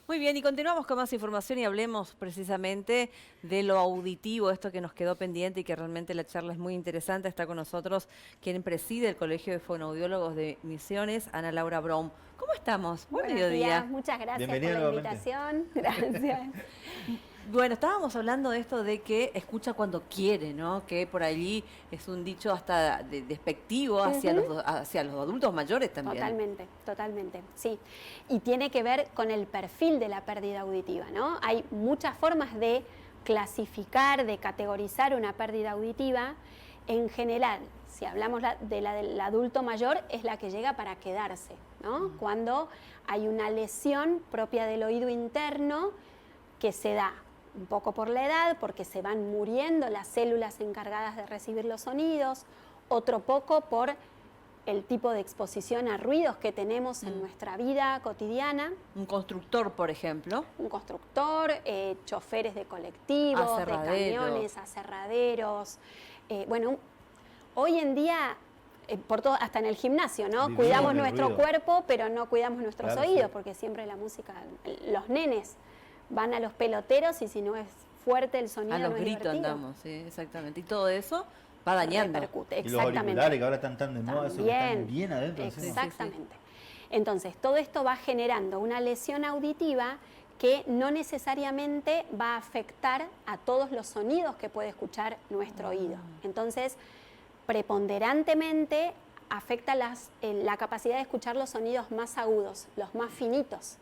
Muy bien, y continuamos con más información y hablemos precisamente de lo auditivo, esto que nos quedó pendiente y que realmente la charla es muy interesante. Está con nosotros quien preside el Colegio de Fonoaudiólogos de Misiones, Ana Laura Braun. ¿Cómo estamos? Buen Buenos días, mediodía. muchas gracias por Bienvenida la nuevamente. invitación. Gracias. Bueno, estábamos hablando de esto de que escucha cuando quiere, ¿no? Que por allí es un dicho hasta despectivo hacia Ujú. hacia los adultos mayores también. Totalmente, totalmente, sí. Y tiene que ver con el perfil de la pérdida auditiva, ¿no? Hay muchas formas de clasificar, de categorizar una pérdida auditiva. En general, si hablamos del adulto mayor, es la que llega para quedarse, ¿no? Cuando hay una lesión propia del oído interno que se da un poco por la edad, porque se van muriendo las células encargadas de recibir los sonidos, otro poco por el tipo de exposición a ruidos que tenemos en nuestra vida cotidiana. Un constructor, por ejemplo. Un constructor, choferes de colectivos, de Aserraderos. camiones, aserraderos. Bueno, hoy en día, por todo, hasta en el gimnasio, ¿no? Vivimos Cuidamos del nuestro ruido. cuerpo, pero no cuidamos nuestros Claro, oídos, sí. porque siempre la música, los nenes van a los peloteros y si no es fuerte el sonido A los no es gritos divertido. andamos, sí, exactamente. Y todo eso va dañando. Repercute, Y los exactamente. auriculares que ahora están tan de moda, esos que están bien adentro. encima. Exactamente. Entonces, todo esto va generando una lesión auditiva que no necesariamente va a afectar a todos los sonidos que puede escuchar nuestro oído. Entonces, preponderantemente afecta la capacidad de escuchar los sonidos más agudos, los más finitos.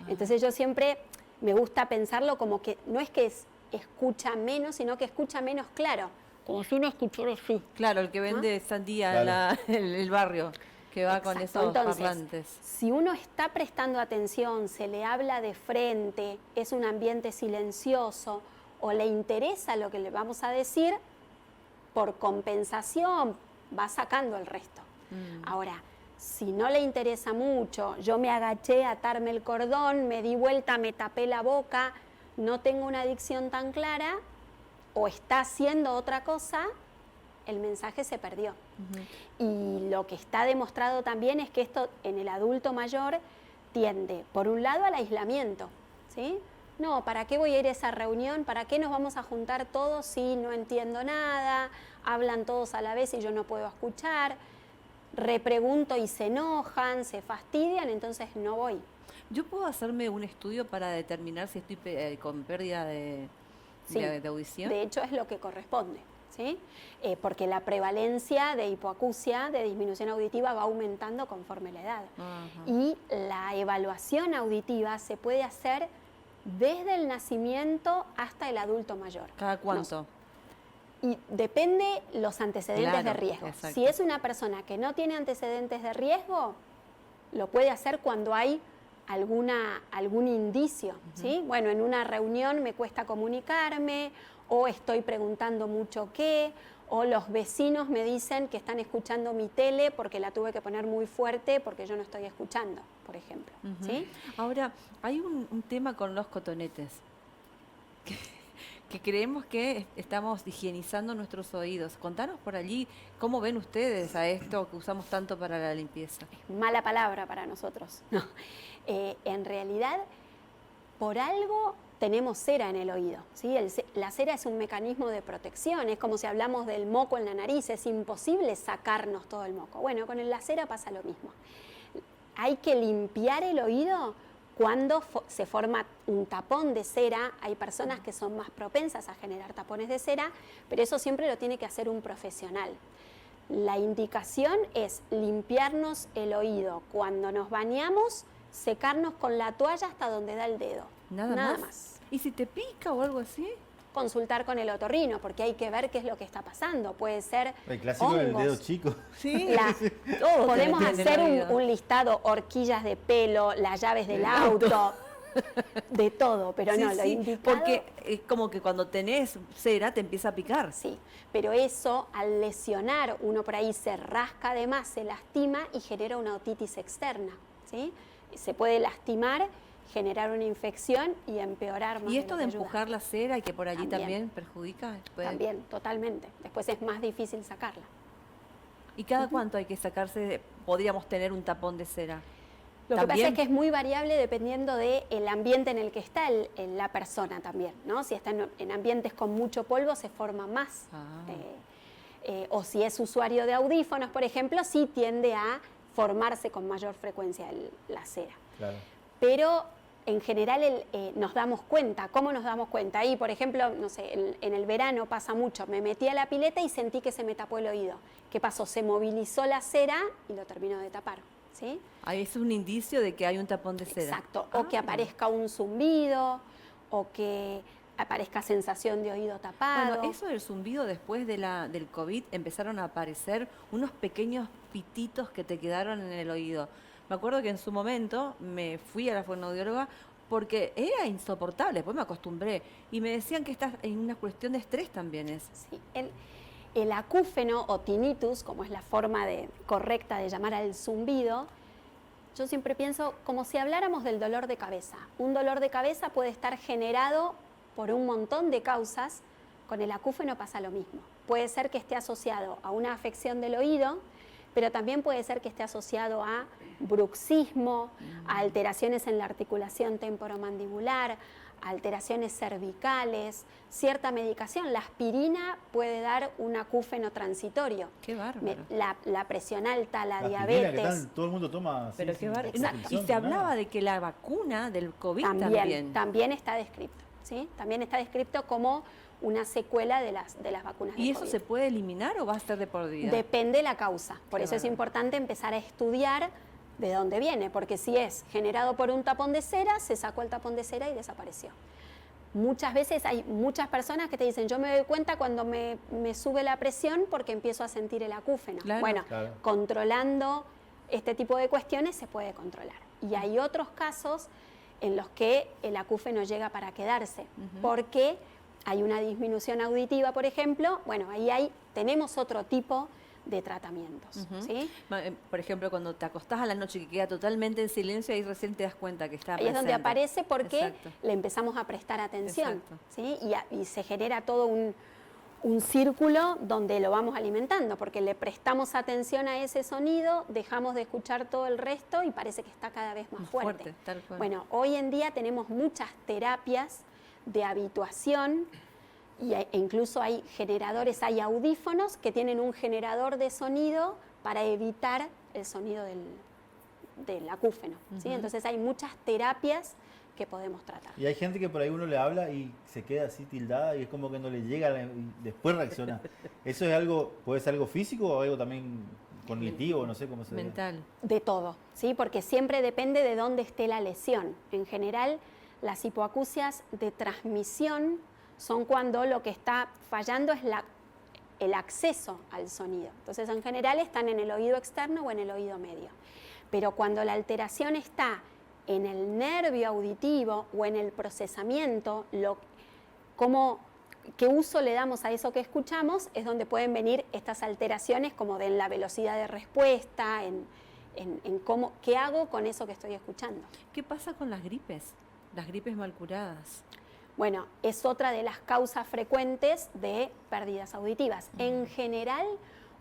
Entonces, yo siempre me gusta pensarlo como que no es que escucha menos, sino que escucha menos claro, como si uno escuchara así. Claro, el que vende sandía en Claro. el barrio, que va con Exacto. esos Entonces, parlantes. si uno está prestando atención, se le habla de frente, es un ambiente silencioso o le interesa lo que le vamos a decir, por compensación va sacando el resto. Ahora, si no le interesa mucho, yo me agaché a atarme el cordón, me di vuelta, me tapé la boca, no tengo una dicción tan clara o está haciendo otra cosa, el mensaje se perdió. Y lo que está demostrado también es que esto en el adulto mayor tiende, por un lado, al aislamiento, ¿sí? No, ¿para qué voy a ir a esa reunión? ¿Para qué nos vamos a juntar todos si no entiendo nada? Hablan todos a la vez y yo no puedo escuchar. Repregunto y se enojan, se fastidian, entonces no voy. ¿Yo puedo hacerme un estudio para determinar si estoy con pérdida Sí, de audición? de hecho es lo que corresponde, ¿sí? Porque la prevalencia de hipoacusia, de disminución auditiva, va aumentando conforme la edad. Ajá. Y la evaluación auditiva se puede hacer desde el nacimiento hasta el adulto mayor. ¿Cada cuánto? Y depende los antecedentes Claro, de riesgo. exacto. Si es una persona que no tiene antecedentes de riesgo, lo puede hacer cuando hay algún indicio, ¿sí? Bueno, en una reunión me cuesta comunicarme, o estoy preguntando mucho qué, o los vecinos me dicen que están escuchando mi tele porque la tuve que poner muy fuerte porque yo no estoy escuchando, por ejemplo, ¿sí? Ahora, hay un tema con los cotonetes, que creemos que estamos higienizando nuestros oídos. Contanos por allí, ¿cómo ven ustedes a esto que usamos tanto para la limpieza? Mala palabra para nosotros. No. En realidad, por algo tenemos cera en el oído, ¿sí? La cera es un mecanismo de protección, es como si hablamos del moco en la nariz, es imposible sacarnos todo el moco. Bueno, con la cera pasa lo mismo. Hay que limpiar el oído cuando se forma un tapón de cera. Hay personas que son más propensas a generar tapones de cera, pero eso siempre lo tiene que hacer un profesional. La indicación es limpiarnos el oído cuando nos bañamos, secarnos con la toalla hasta donde da el dedo. ¿Nada más? ¿Y si te pica o algo así? Consultar con el otorrino, porque hay que ver qué es lo que está pasando. Puede ser El clásico del hongos. dedo chico. Sí. Podemos te meten en hacer el oído. un listado, horquillas de pelo, las llaves del auto, de todo, pero Sí, no, lo sí, indicado... porque es como que cuando tenés cera te empieza a picar. Sí, pero eso al lesionar, uno por ahí se rasca de más, se lastima y genera una otitis externa, ¿sí? Se puede lastimar, generar una infección y empeorar más. ¿Y esto lo de que ayuda. empujar la cera y que por allí también También. perjudica? También, totalmente. Después es más difícil sacarla. ¿Y cada cuánto hay que sacarse? Podríamos tener un tapón de cera. Lo que pasa es que es muy variable dependiendo del ambiente en el que está la persona también, ¿no? Si está en ambientes con mucho polvo se forma más. O si es usuario de audífonos, por ejemplo, sí tiende a formarse con mayor frecuencia la cera. Claro. Pero en general nos damos cuenta. ¿Cómo nos damos cuenta? Ahí, por ejemplo, no sé, en el verano pasa mucho. Me metí a la pileta y sentí que se me tapó el oído. ¿Qué pasó? Se movilizó la cera y lo terminó de tapar. ¿Sí? Ahí es un indicio de que hay un tapón de cera. Exacto. O que aparezca un zumbido, o que aparezca sensación de oído tapado. Bueno, eso del zumbido después del COVID empezaron a aparecer unos pequeños pititos que te quedaron en el oído. Me acuerdo que en su momento me fui a la fonoaudióloga porque era insoportable, después me acostumbré. Y me decían que está en una cuestión de estrés también es. Sí, el acúfeno o tinnitus, como es la forma correcta de llamar al zumbido, yo siempre pienso como si habláramos del dolor de cabeza. Un dolor de cabeza puede estar generado por un montón de causas. Con el acúfeno pasa lo mismo. Puede ser que esté asociado a una afección del oído, pero también puede ser que esté asociado a bruxismo, a alteraciones en la articulación temporomandibular, a alteraciones cervicales, cierta medicación. La aspirina puede dar un acúfeno transitorio. Qué bárbaro. La presión alta, la aspirina diabetes. todo el mundo toma. Pero sí, qué bárbaro. Exacto. Y se hablaba de que la vacuna del COVID También está descrito. ¿Sí? También está descrito como una secuela de las vacunas ¿Y de eso COVID. se puede eliminar o va a ser de por vida? Depende de la causa. Por Qué eso es bárbaro. importante empezar a estudiar de dónde viene, porque si es generado por un tapón de cera, se sacó el tapón de cera y desapareció. Muchas veces hay muchas personas que te dicen, yo me doy cuenta cuando me sube la presión porque empiezo a sentir el acúfeno. Claro. Bueno, Claro. controlando este tipo de cuestiones se puede controlar. Y hay otros casos en los que el acúfeno llega para quedarse, porque hay una disminución auditiva, por ejemplo. Bueno, ahí tenemos otro tipo de tratamientos. ¿Sí? Por ejemplo, cuando te acostás a la noche que queda totalmente en silencio, ahí recién te das cuenta que está Ahí es donde presente. aparece porque Exacto. le empezamos a prestar atención. Exacto. ¿Sí? Y se genera todo un círculo donde lo vamos alimentando, porque le prestamos atención a ese sonido, dejamos de escuchar todo el resto y parece que está cada vez más fuerte. Tal cual. Bueno, hoy en día tenemos muchas terapias de habituación e incluso hay generadores, hay audífonos que tienen un generador de sonido para evitar el sonido del acúfeno. ¿Sí? Entonces hay muchas terapias que podemos tratar. Y hay gente que por ahí uno le habla y se queda así tildada y es como que no le llega y después reacciona. ¿Eso es algo, puede ser algo físico o algo también cognitivo? No sé cómo se mental. De todo, ¿sí? Porque siempre depende de dónde esté la lesión. En general, las hipoacusias de transmisión son cuando lo que está fallando es el acceso al sonido. Entonces, en general, están en el oído externo o en el oído medio. Pero cuando la alteración está en el nervio auditivo o en el procesamiento, qué uso le damos a eso que escuchamos, es donde pueden venir estas alteraciones como de la velocidad de respuesta, en qué hago con eso que estoy escuchando. ¿Qué pasa con las gripes? Las gripes mal curadas. Bueno, es otra de las causas frecuentes de pérdidas auditivas. En general,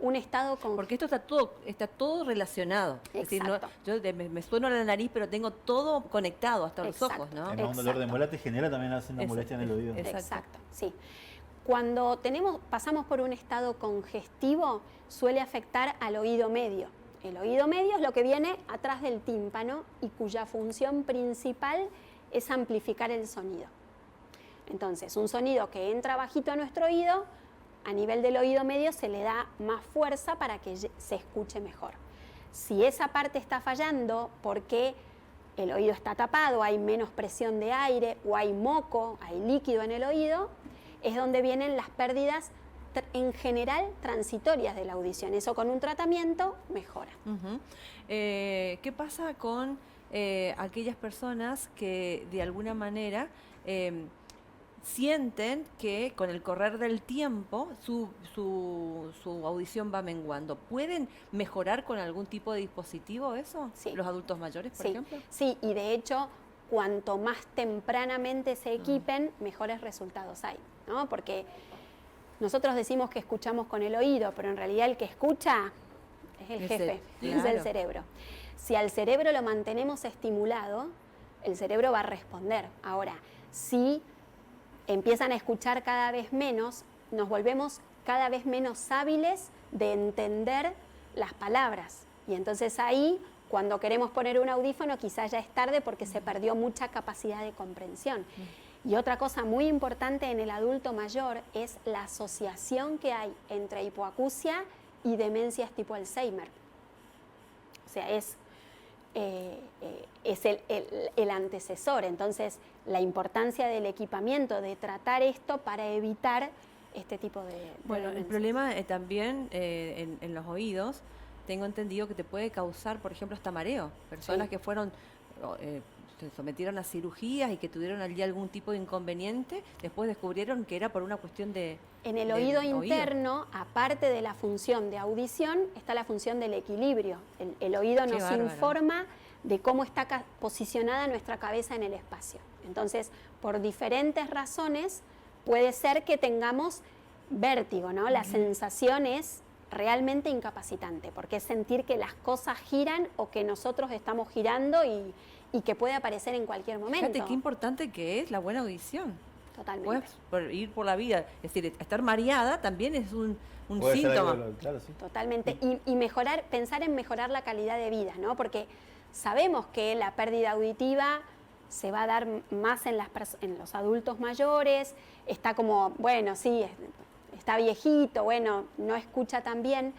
un estado con... Porque esto está todo relacionado. Es decir, Exacto. yo me sueno la nariz, pero tengo todo conectado, hasta los Exacto. ojos, ¿no? Además, un dolor de Exacto. muela te genera también una molestia en el oído. Exacto, sí. Cuando pasamos por un estado congestivo, suele afectar al oído medio. El oído medio es lo que viene atrás del tímpano y cuya función principal es amplificar el sonido. Entonces, un sonido que entra bajito a nuestro oído, a nivel del oído medio se le da más fuerza para que se escuche mejor. Si esa parte está fallando porque el oído está tapado, hay menos presión de aire o hay moco, hay líquido en el oído, es donde vienen las pérdidas en general transitorias de la audición. Eso con un tratamiento mejora. ¿Qué pasa con aquellas personas que de alguna manera sienten que con el correr del tiempo su audición va menguando? ¿Pueden mejorar con algún tipo de dispositivo eso? Sí. ¿Los adultos mayores, por ejemplo? Sí, y de hecho, cuanto más tempranamente se equipen, mejores resultados hay, ¿no? Porque nosotros decimos que escuchamos con el oído, pero en realidad el que escucha es el jefe, es el cerebro. Si al cerebro lo mantenemos estimulado, el cerebro va a responder. Ahora, si empiezan a escuchar cada vez menos, nos volvemos cada vez menos hábiles de entender las palabras. Y entonces ahí, cuando queremos poner un audífono, quizás ya es tarde porque se perdió mucha capacidad de comprensión. Y otra cosa muy importante en el adulto mayor es la asociación que hay entre hipoacusia y demencias tipo Alzheimer. O sea, es el antecesor. Entonces, la importancia del equipamiento, de tratar esto para evitar este tipo de Bueno, el demencias. problema también en los oídos, tengo entendido que te puede causar, por ejemplo, hasta mareo. Personas Sí. que fueron, se sometieron a cirugías y que tuvieron allí algún tipo de inconveniente, después descubrieron que era por una cuestión de... En el del oído interno, aparte de la función de audición, está la función del equilibrio. El oído Qué nos bárbaro. informa de cómo está posicionada nuestra cabeza en el espacio. Entonces, por diferentes razones, puede ser que tengamos vértigo, ¿no? La sensación es realmente incapacitante, porque es sentir que las cosas giran o que nosotros estamos girando y que puede aparecer en cualquier momento. Fíjate qué importante que es la buena audición. Totalmente. Puedes ir por la vida, es decir, estar mareada también es un Puede ser síntoma. algo, claro, sí. Totalmente. Y mejorar, pensar en mejorar la calidad de vida, ¿no? Porque sabemos que la pérdida auditiva se va a dar más en los adultos mayores, está como, bueno, sí, está viejito, bueno, no escucha tan bien.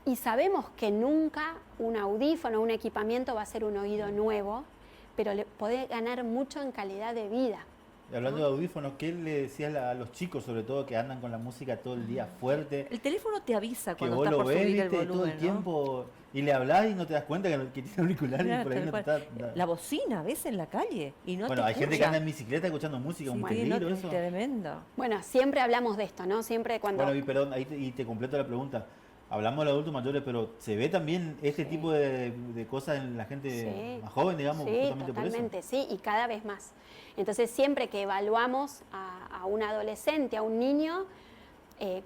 Y sabemos que nunca un audífono, un equipamiento va a ser un oído nuevo, pero le puede ganar mucho en calidad de vida. Y hablando de audífonos, ¿qué le decías a los chicos, sobre todo, que andan con la música todo el día fuerte? El teléfono te avisa Que cuando vos está lo por ves, subir el viste, volumen, todo el ¿no? tiempo, y le hablás y no te das cuenta que tiene auriculares Claro, y por ahí tal no te cual. está... La bocina, ¿ves? En la calle y no Bueno, te hay gente que escucha. anda en bicicleta escuchando música, un Sí, no, peligro eso. tremendo. Bueno, siempre hablamos de esto, ¿no? Siempre cuando... Bueno, y perdón, ahí y te completo la pregunta. Hablamos de los adultos mayores, pero ¿se ve también este tipo de cosas en la gente Sí. más joven, digamos, Sí, justamente por eso? totalmente, sí, y cada vez más. Entonces, siempre que evaluamos a un adolescente, a un niño,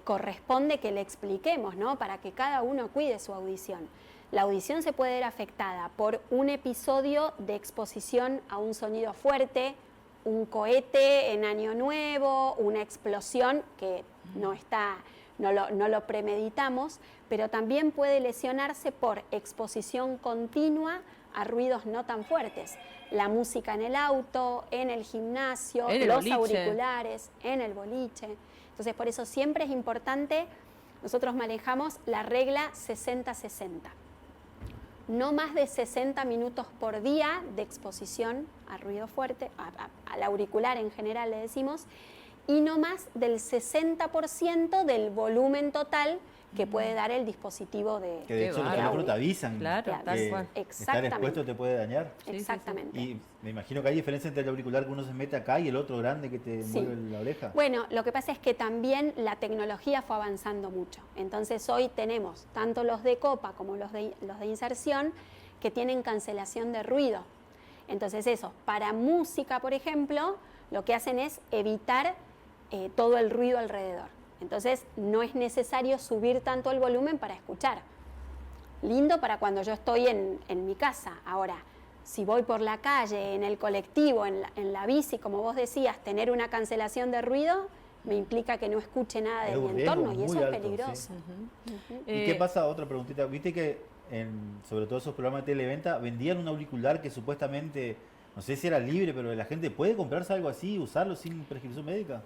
corresponde que le expliquemos, ¿no? Para que cada uno cuide su audición. La audición se puede ver afectada por un episodio de exposición a un sonido fuerte, un cohete en Año Nuevo, una explosión que no lo premeditamos, pero también puede lesionarse por exposición continua a ruidos no tan fuertes. La música en el auto, en el gimnasio, En el los boliche. auriculares, en el boliche. Entonces, por eso siempre es importante, nosotros manejamos la regla 60-60. No más de 60 minutos por día de exposición a ruido fuerte, al auricular en general le decimos, y no más del 60% del volumen total que puede dar el dispositivo de Que de hecho los bárbaro. teléfonos te avisan Claro, tal que cual. estar Exactamente. expuesto te puede dañar. Sí, sí, sí. Exactamente. Y me imagino que hay diferencia entre el auricular que uno se mete acá y el otro grande que te Sí. mueve la oreja. Bueno, lo que pasa es que también la tecnología fue avanzando mucho. Entonces hoy tenemos tanto los de copa como los de inserción que tienen cancelación de ruido. Entonces eso, para música, por ejemplo, lo que hacen es evitar todo el ruido alrededor. Entonces no es necesario subir tanto el volumen para escuchar. Lindo para cuando yo estoy en mi casa. Ahora, si voy por la calle, en el colectivo, en la bici, como vos decías, tener una cancelación de ruido me implica que no escuche nada de Es mi un riesgo entorno y muy eso es alto, peligroso. sí. Ujú. ¿Y qué pasa? Otra preguntita. Viste que sobre todo esos programas de televenta vendían un auricular que supuestamente, no sé si era libre, pero la gente puede comprarse algo así y usarlo sin prescripción médica.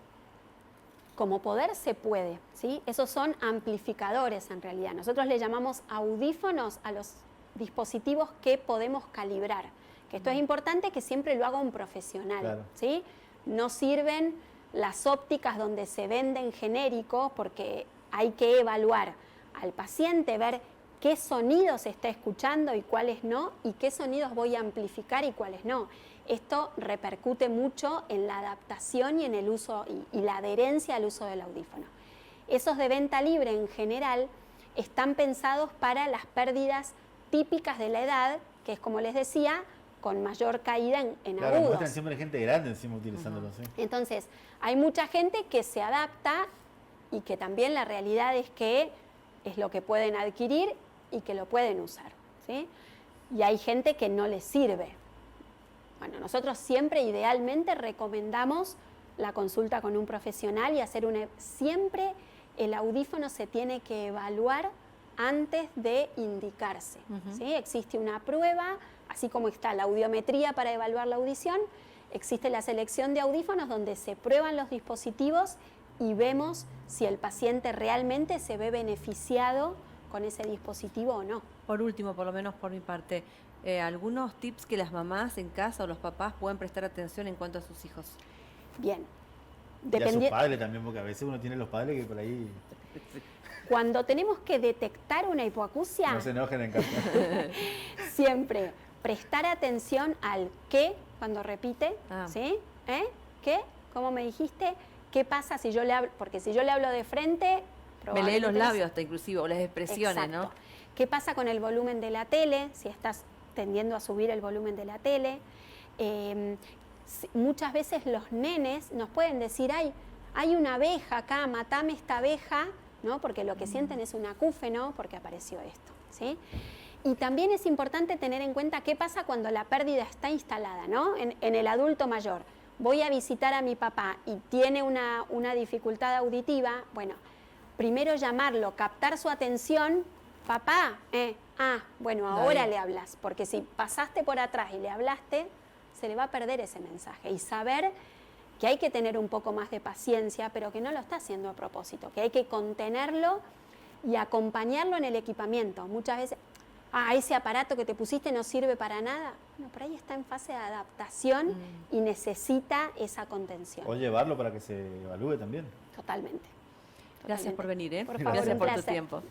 Como poder se puede, ¿sí? Esos son amplificadores en realidad. Nosotros le llamamos audífonos a los dispositivos que podemos calibrar. Que esto es importante que siempre lo haga un profesional, Claro. ¿sí? No sirven las ópticas donde se venden genéricos porque hay que evaluar al paciente, ver qué sonidos está escuchando y cuáles no, y qué sonidos voy a amplificar y cuáles no. Esto repercute mucho en la adaptación y en el uso y la adherencia al uso del audífono. Esos de venta libre en general están pensados para las pérdidas típicas de la edad, que es como les decía, con mayor caída en Claro, agudos. muestran siempre gente grande encima utilizándolo, sí. Entonces, hay mucha gente que se adapta y que también la realidad es que es lo que pueden adquirir y que lo pueden usar, ¿sí? y hay gente que no le sirve. Bueno, nosotros siempre, idealmente, recomendamos la consulta con un profesional y hacer siempre el audífono se tiene que evaluar antes de indicarse. ¿Sí? Existe una prueba, así como está la audiometría para evaluar la audición, existe la selección de audífonos donde se prueban los dispositivos y vemos si el paciente realmente se ve beneficiado con ese dispositivo o no. Por último, por lo menos por mi parte, algunos tips que las mamás en casa o los papás pueden prestar atención en cuanto a sus hijos. Bien. Y a sus padres también, porque a veces uno tiene los padres que por ahí... Cuando tenemos que detectar una hipoacusia, no se enojen en casa. siempre prestar atención al qué cuando repite, ¿sí? ¿Qué? ¿Cómo me dijiste? ¿Qué pasa si yo le hablo? Porque si yo le hablo de frente... Me lee los labios hasta inclusive, o las expresiones, exacto, ¿no? ¿Qué pasa con el volumen de la tele? Si estás tendiendo a subir el volumen de la tele. Muchas veces los nenes nos pueden decir, hay una abeja acá, matame esta abeja, ¿no? Porque lo que sienten es un acúfeno, porque apareció esto, ¿sí? Y también es importante tener en cuenta qué pasa cuando la pérdida está instalada, ¿no? En el adulto mayor. Voy a visitar a mi papá y tiene una dificultad auditiva, bueno, primero llamarlo, captar su atención, papá, bueno, ahora le hablas, porque si pasaste por atrás y le hablaste, se le va a perder ese mensaje. Y saber que hay que tener un poco más de paciencia, pero que no lo está haciendo a propósito, que hay que contenerlo y acompañarlo en el equipamiento. Muchas veces, ese aparato que te pusiste no sirve para nada. Bueno, por ahí está en fase de adaptación y necesita esa contención. O llevarlo para que se evalúe también. Totalmente. Gracias por venir, Por favor, Gracias un por tu placer. tiempo.